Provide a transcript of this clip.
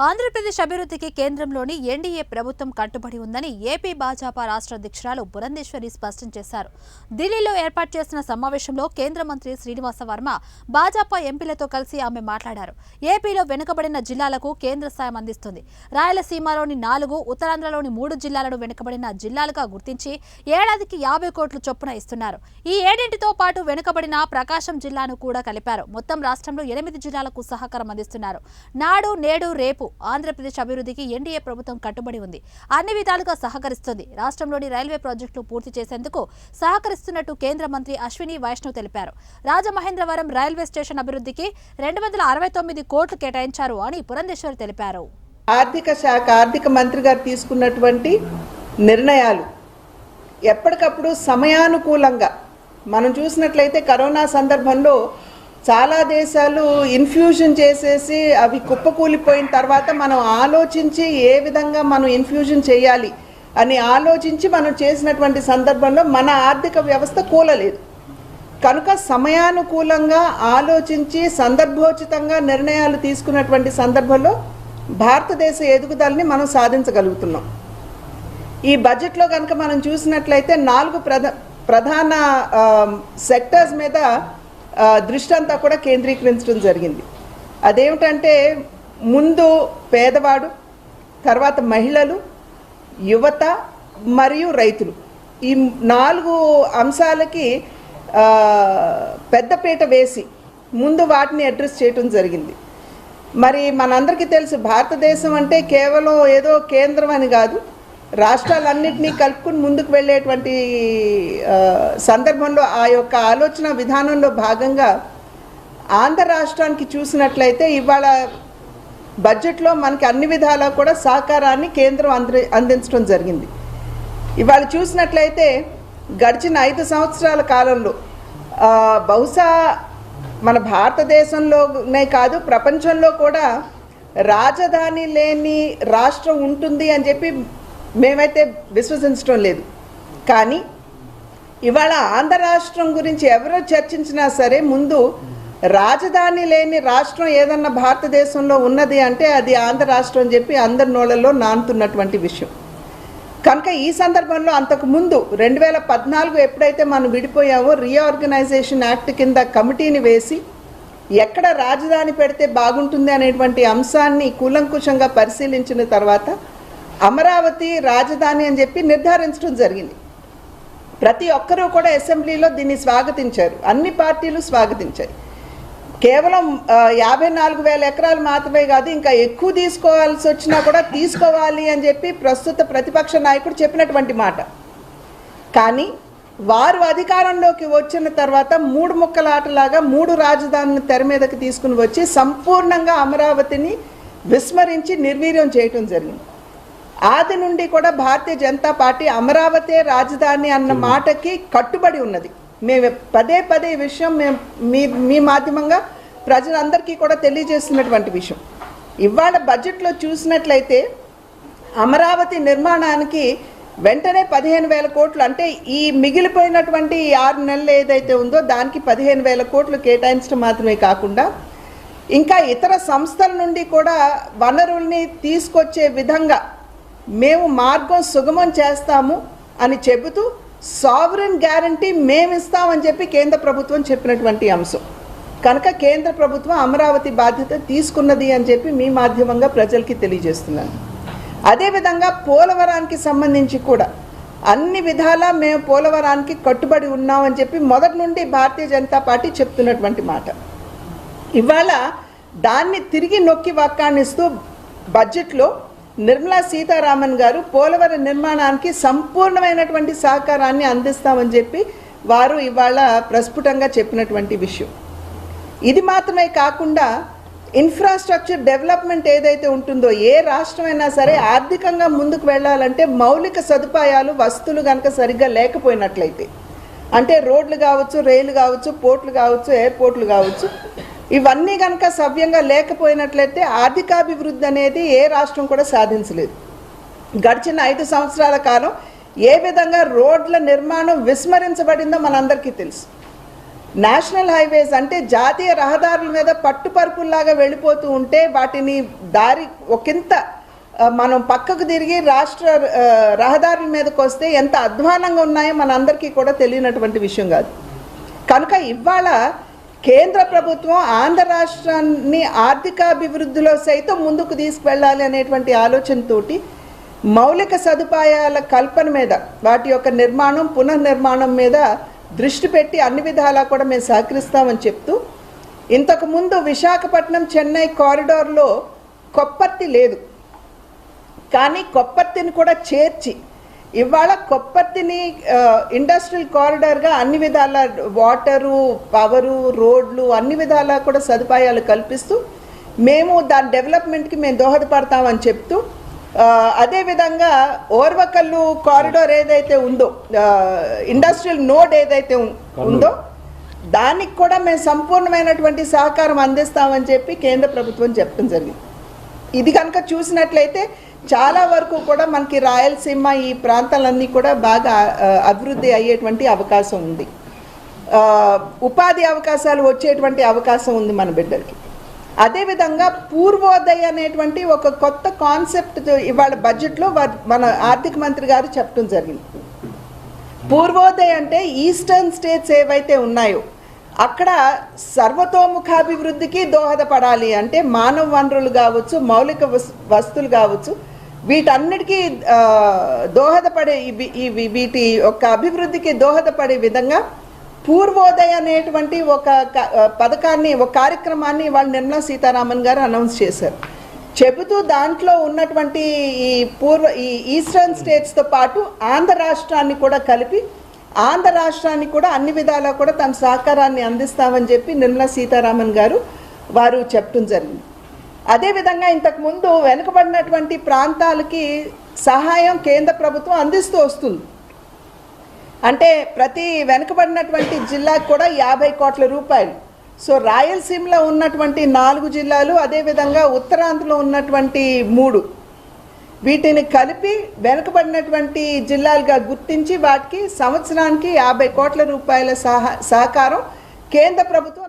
ఆంధ్రప్రదేశ్ అభివృద్ధికి కేంద్రంలోని ఎన్డీఏ ప్రభుత్వం కట్టుబడి ఉందని ఏపీ భాజపా రాష్ట్ర అధ్యక్షురాలు పురంధేశ్వరి స్పష్టం చేశారు. ఢిల్లీలో ఏర్పాటు చేసిన సమావేశంలో కేంద్ర మంత్రి శ్రీనివాస వర్మ భాజపా ఎంపీలతో కలిసి ఆమె మాట్లాడారు. ఏపీలో వెనుకబడిన జిల్లాలకు కేంద్ర సాయం అందిస్తుంది. రాయలసీమలోని 4, ఉత్తరాంధ్రలోని 3 జిల్లాలను వెనుకబడిన జిల్లాలుగా గుర్తించి ఏడాదికి 50 కోట్ల చొప్పున ఇస్తున్నారు. ఈ 7తో పాటు వెనుకబడిన ప్రకాశం జిల్లాను కూడా కలిపారు. మొత్తం రాష్ట్రంలో 8 జిల్లాలకు సహకారం అందిస్తున్నారు. నాడు నేడు రేపు ఆంధ్రప్రదేశ్ అభివృద్ధికి ఎన్డీఏ ప్రభుత్వం కట్టుబడి ఉంది. అన్ని విధాలుగా సహకరిస్తుంది. రాష్ట్రంలోని రైల్వే ప్రాజెక్టులు పూర్తి చేసేందుకు సహకరిస్తున్నట్టు కేంద్ర మంత్రి అశ్విని వైష్ణవ్ తెలిపారు. రాజమహేంద్రవరం రైల్వే స్టేషన్ అభివృద్ధికి 269 కోట్లు కేటాయించారు అని పురంధేశ్వరి తెలిపారు. ఆర్థిక మంత్రి గారు తీసుకున్నటువంటి నిర్ణయాలు ఎప్పటికప్పుడు సమయానుకూలంగా మనం చూసినట్లయితే కరోనా సందర్భంలో చాలా దేశాలు ఇన్ఫ్యూజన్ చేసేసి అవి కుప్పకూలిపోయిన తర్వాత మనం ఆలోచించి ఏ విధంగా మనం ఇన్ఫ్యూజన్ చేయాలి అని ఆలోచించి మనం చేసినటువంటి సందర్భంలో మన ఆర్థిక వ్యవస్థ కూలలేదు. కనుక సమయానుకూలంగా ఆలోచించి సందర్భోచితంగా నిర్ణయాలు తీసుకున్నటువంటి సందర్భంలో భారతదేశ ఎదుగుదలని మనం సాధించగలుగుతున్నాం. ఈ బడ్జెట్లో కనుక మనం చూసినట్లయితే 4 ప్రధాన సెక్టర్స్ మీద దృష్టి అంతా కూడా కేంద్రీకరించడం జరిగింది. అదేమిటంటే ముందు పేదవాడు, తర్వాత మహిళలు, యువత మరియు రైతులు. ఈ 4 అంశాలకి పెద్దపీట వేసి ముందు వాటిని అడ్రస్ చేయడం జరిగింది. మరి మనందరికీ తెలుసు భారతదేశం అంటే కేవలం ఏదో కేంద్రం అని కాదు, రాష్ట్రాలన్నింటినీ కలుపుకుని ముందుకు వెళ్ళేటువంటి సందర్భంలో ఆ యొక్క ఆలోచన విధానంలో భాగంగా ఆంధ్ర రాష్ట్రానికి చూసినట్లయితే ఇవాళ బడ్జెట్లో మనకి అన్ని విధాలా కూడా సహకారాన్ని కేంద్రం అందించడం జరిగింది. ఇవాళ చూసినట్లయితే గడిచిన 5 సంవత్సరాల కాలంలో బహుశా మన భారతదేశంలోనే కాదు ప్రపంచంలో కూడా రాజధాని లేని రాష్ట్రం ఉంటుంది అని చెప్పి మేమైతే విశ్వసించడం లేదు. కానీ ఇవాళ ఆంధ్ర రాష్ట్రం గురించి ఎవరో చర్చించినా సరే ముందు రాజధాని లేని రాష్ట్రం ఏదన్నా భారతదేశంలో ఉన్నది అంటే అది ఆంధ్ర రాష్ట్రం అని చెప్పి అందరి నోళ్ళల్లో నానుతున్నటువంటి విషయం. కనుక ఈ సందర్భంలో అంతకుముందు 2014 ఎప్పుడైతే మనం విడిపోయామో రీఆర్గనైజేషన్ యాక్ట్ కింద కమిటీని వేసి ఎక్కడ రాజధాని పెడితే బాగుంటుంది అనేటువంటి అంశాన్ని కూలంకుషంగా పరిశీలించిన తర్వాత అమరావతి రాజధాని అని చెప్పి నిర్ధారించడం జరిగింది. ప్రతి ఒక్కరూ కూడా అసెంబ్లీలో దీన్ని స్వాగతించారు, అన్ని పార్టీలు స్వాగతించాయి. కేవలం 54,000 ఎకరాలు మాత్రమే కాదు, ఇంకా ఎక్కువ తీసుకోవాల్సి వచ్చినా కూడా తీసుకోవాలి అని చెప్పి ప్రస్తుత ప్రతిపక్ష నాయకుడు చెప్పినటువంటి మాట. కానీ వారు అధికారంలోకి వచ్చిన తర్వాత 3 ముక్కల ఆటలాగా 3 రాజధానులను తెర మీదకి తీసుకుని వచ్చి సంపూర్ణంగా అమరావతిని విస్మరించి నిర్వీర్యం చేయటం జరిగింది. ఆది నుండి కూడా భారతీయ జనతా పార్టీ అమరావతి రాజధాని అన్న మాటకి కట్టుబడి ఉన్నది. మేము పదే ఈ విషయం మీ మాధ్యమంగా ప్రజలందరికీ కూడా తెలియజేస్తున్నటువంటి విషయం. ఇవాళ బడ్జెట్లో చూసినట్లయితే అమరావతి నిర్మాణానికి వెంటనే 15,000 కోట్లు, అంటే ఈ మిగిలిపోయినటువంటి 6 నెలలు ఏదైతే ఉందో దానికి 15,000 కోట్లు కేటాయించడం మాత్రమే కాకుండా ఇంకా ఇతర సంస్థల నుండి కూడా వనరుల్ని తీసుకొచ్చే విధంగా మేము మార్గం సుగమం చేస్తాము అని చెబుతూ సావరెన్ గ్యారంటీ మేము ఇస్తామని చెప్పి కేంద్ర ప్రభుత్వం చెప్పినటువంటి అంశం. కనుక కేంద్ర ప్రభుత్వం అమరావతి బాధ్యత తీసుకున్నది అని చెప్పి మీ మాధ్యమంగా ప్రజలకి తెలియజేస్తున్నాను. అదేవిధంగా పోలవరానికి సంబంధించి కూడా అన్ని విధాలా మేము పోలవరానికి కట్టుబడి ఉన్నామని చెప్పి మొదటి నుండి భారతీయ జనతా పార్టీ చెప్తున్నటువంటి మాట. ఇవాళ దాన్ని తిరిగి నొక్కి వక్కాణిస్తూ బడ్జెట్లో నిర్మలా సీతారామన్ గారు పోలవరం నిర్మాణానికి సంపూర్ణమైనటువంటి సహకారాన్ని అందిస్తామని చెప్పి వారు ఇవాళ ప్రస్ఫుటంగా చెప్పినటువంటి విషయం. ఇది మాత్రమే కాకుండా ఇన్ఫ్రాస్ట్రక్చర్ డెవలప్మెంట్ ఏదైతే ఉంటుందో ఏ రాష్ట్రమైనా సరే ఆర్థికంగా ముందుకు వెళ్ళాలంటే మౌలిక సదుపాయాలు వస్తువులు కనుక సరిగ్గా లేకపోయినట్లయితే, అంటే రోడ్లు కావచ్చు, రైలు కావచ్చు, పోర్ట్లు కావచ్చు, ఎయిర్పోర్ట్లు కావచ్చు, ఇవన్నీ కనుక సవ్యంగా లేకపోయినట్లయితే ఆర్థికాభివృద్ధి అనేది ఏ రాష్ట్రం కూడా సాధించలేదు. గడిచిన 5 సంవత్సరాల కాలం ఏ విధంగా రోడ్ల నిర్మాణం విస్మరించబడిందో మనందరికీ తెలుసు. నేషనల్ హైవేస్ అంటే జాతీయ రహదారుల మీద పట్టుపరుపుల్లాగా వెళ్ళిపోతూ ఉంటే వాటిని దారి ఒకంత మనం పక్కకు తిరిగి రాష్ట్ర రహదారుల మీదకి వస్తే ఎంత అధ్వానంగా ఉన్నాయో మనందరికీ కూడా తెలియనటువంటి విషయం కాదు. కనుక ఇవాళ కేంద్ర ప్రభుత్వం ఆంధ్ర రాష్ట్రాన్ని ఆర్థికాభివృద్ధిలో సైతం ముందుకు తీసుకువెళ్ళాలి అనేటువంటి ఆలోచనతోటి మౌలిక సదుపాయాల కల్పన మీద, వాటి యొక్క నిర్మాణం పునర్నిర్మాణం మీద దృష్టి పెట్టి అన్ని విధాలా కూడా మేము సహకరిస్తామని చెప్తూ, ఇంతకుముందు విశాఖపట్నం చెన్నై కారిడార్లో కొప్పర్తి లేదు, కానీ కొప్పర్తిని కూడా చేర్చి ఇవాళ కొప్పర్తిని ఇండస్ట్రియల్ కారిడార్గా అన్ని విధాల వాటరు, పవరు, రోడ్లు అన్ని విధాలా కూడా సదుపాయాలు కల్పిస్తూ మేము దాని డెవలప్మెంట్కి మేము దోహదపడతామని చెప్తూ, అదేవిధంగా ఓర్వకల్లు కారిడార్ ఏదైతే ఉందో, ఇండస్ట్రియల్ నోడ్ ఏదైతే ఉందో దానికి కూడా మేము సంపూర్ణమైనటువంటి సహకారం అందిస్తామని చెప్పి కేంద్ర ప్రభుత్వం చెప్పడం జరిగింది. ఇది కనుక చూసినట్లయితే చాలా వరకు కూడా మనకి రాయలసీమ ఈ ప్రాంతాలన్నీ కూడా బాగా అభివృద్ధి అయ్యేటువంటి అవకాశం ఉంది. ఉపాధి అవకాశాలు వచ్చేటువంటి అవకాశం ఉంది మన బిడ్డలకి. అదేవిధంగా పూర్వోదయ అనేటువంటి ఒక కొత్త కాన్సెప్ట్ ఇవాళ బడ్జెట్లో మన ఆర్థిక మంత్రి గారు చెప్పడం జరిగింది. పూర్వోదయ అంటే ఈస్టర్న్ స్టేట్స్ ఏవైతే ఉన్నాయో అక్కడ సర్వతోముఖాభివృద్ధికి దోహదపడాలి అంటే మానవ వనరులు కావచ్చు, మౌలిక వస్తువులు కావచ్చు, వీటన్నిటికీ దోహదపడే వీటి యొక్క అభివృద్ధికి దోహదపడే విధంగా పూర్వోదయ అనేటువంటి ఒక పథకాన్ని, ఒక కార్యక్రమాన్ని వాళ్ళు నిర్మలా సీతారామన్ గారు అనౌన్స్ చేశారు. చెబుతూ దాంట్లో ఉన్నటువంటి ఈ ఈస్టర్న్ స్టేట్స్తో పాటు ఆంధ్ర రాష్ట్రాన్ని కూడా కలిపి ఆంధ్ర రాష్ట్రానికి కూడా అన్ని విధాలా కూడా తన సహకారాన్ని అందిస్తామని చెప్పి నిర్మలా సీతారామన్ గారు వారు చెప్పడం జరిగింది. అదేవిధంగా ఇంతకుముందు వెనుకబడినటువంటి ప్రాంతాలకి సహాయం కేంద్ర ప్రభుత్వం అందిస్తూ వస్తుంది. అంటే ప్రతి వెనుకబడినటువంటి జిల్లాకు కూడా 50 కోట్ల రూపాయలు. సో రాయలసీమలో ఉన్నటువంటి 4 జిల్లాలు, అదేవిధంగా ఉత్తరాంధ్రలో ఉన్నటువంటి 3, వీటిని కలిపి వెనుకబడినటువంటి జిల్లాలుగా గుర్తించి వాటికి సంవత్సరానికి 50 కోట్ల రూపాయల సహకారం కేంద్ర ప్రభుత్వం